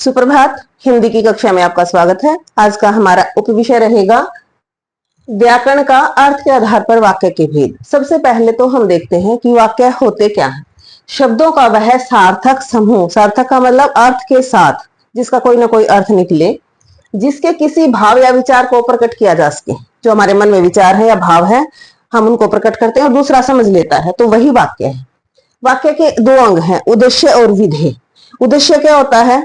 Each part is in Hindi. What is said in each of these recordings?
सुप्रभात। हिंदी की कक्षा में आपका स्वागत है। आज का हमारा उपविषय रहेगा व्याकरण का अर्थ के आधार पर वाक्य के भेद। सबसे पहले तो हम देखते हैं कि वाक्य होते क्या हैं। शब्दों का वह सार्थक समूह, सार्थक का मतलब अर्थ के साथ, जिसका कोई ना कोई अर्थ निकले, जिसके किसी भाव या विचार को प्रकट किया जा सके। जो हमारे मन में विचार है या भाव है, हम उनको प्रकट करते हैं और दूसरा समझ लेता है, तो वही वाक्य है। वाक्य के दो अंग हैं, उद्देश्य और विधेय। उद्देश्य क्या होता है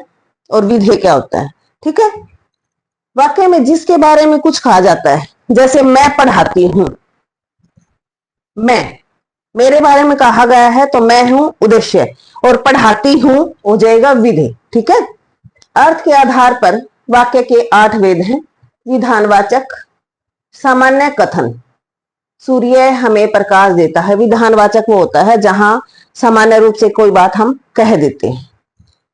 और विधेय क्या होता है, ठीक है। वाक्य में जिसके बारे में कुछ कहा जाता है, जैसे मैं पढ़ाती हूं, मैं, मेरे बारे में कहा गया है तो मैं हूं उद्देश्य, और पढ़ाती हूं हो जाएगा विधेय, ठीक है। अर्थ के आधार पर वाक्य के 8 वेद हैं। विधानवाचक, सामान्य कथन, सूर्य हमें प्रकाश देता है। विधानवाचक वो होता है जहां सामान्य रूप से कोई बात हम कह देते हैं।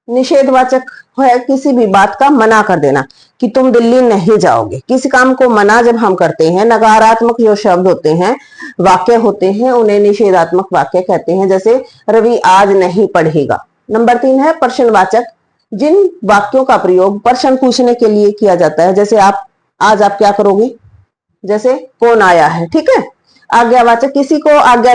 निषेधवाचक है किसी भी बात का मना कर देना, कि तुम दिल्ली नहीं जाओगे। किसी काम को मना जब हम करते हैं, नकारात्मक जो शब्द होते हैं, वाक्य होते हैं, उन्हें निषेधात्मक वाक्य कहते हैं। जैसे रवि आज नहीं पढ़ेगा। नंबर 3 है प्रश्नवाचक, जिन वाक्यों का प्रयोग प्रश्न पूछने के लिए किया जाता है। जैसे आज आप क्या करोगे, जैसे कौन आया है, ठीक है। आज्ञावाचक, किसी को आज्ञा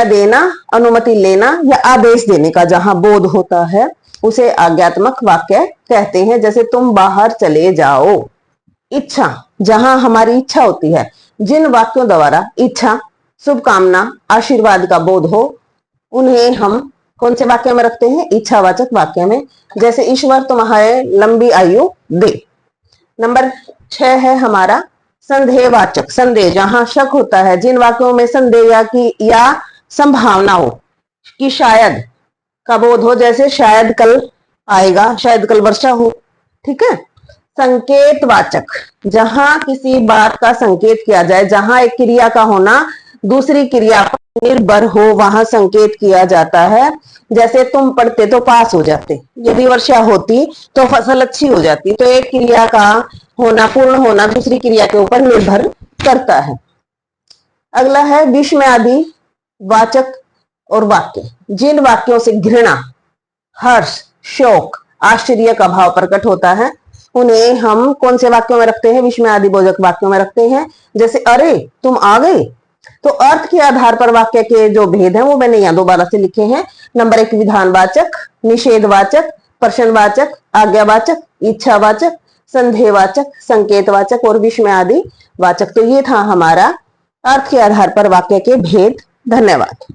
देना, अनुमति लेना या आदेश देने का जहां बोध होता है, उसे आज्ञात्मक वाक्य कहते हैं। जैसे तुम बाहर चले जाओ। इच्छा, जहां हमारी इच्छा होती है, जिन वाक्यों द्वारा इच्छा, शुभकामना, आशीर्वाद का बोध हो, उन्हें हम कौन से वाक्य में रखते हैं, इच्छावाचक वाक्य में। जैसे ईश्वर तुम्हें लंबी आयु दे। नंबर 6 है हमारा संदेहवाचक, संदेह, जहां शक होता है, जिन वाक्यों में संदेह या संभावना हो कि शायद का बोध हो, जैसे शायद कल आएगा, शायद कल वर्षा हो, ठीक है। संकेतवाचक, जहां किसी बात का संकेत किया जाए, जहां एक क्रिया का होना दूसरी क्रिया पर निर्भर हो, वहां संकेत किया जाता है। जैसे तुम पढ़ते तो पास हो जाते, यदि वर्षा होती तो फसल अच्छी हो जाती। तो एक क्रिया का होना, पूर्ण होना, दूसरी क्रिया के ऊपर निर्भर करता है। अगला है विस्मयादि वाचक और वाक्य, जिन वाक्यों से घृणा, हर्ष, शोक, आश्चर्य का भाव प्रकट होता है, उन्हें हम कौन से वाक्यों में रखते हैं, विस्मयादि बोधक वाक्यों में रखते हैं। जैसे अरे तुम आ गए। तो अर्थ के आधार पर वाक्य के जो भेद हैं वो मैंने यहाँ दोबारा से लिखे हैं। नंबर 1 विधानवाचक, निषेधवाचक, प्रश्नवाचक, आज्ञावाचक, इच्छावाचक, संदेहवाचक, संकेतवाचक और विस्मयादि वाचक। तो ये था हमारा अर्थ के आधार पर वाक्य के भेद। धन्यवाद।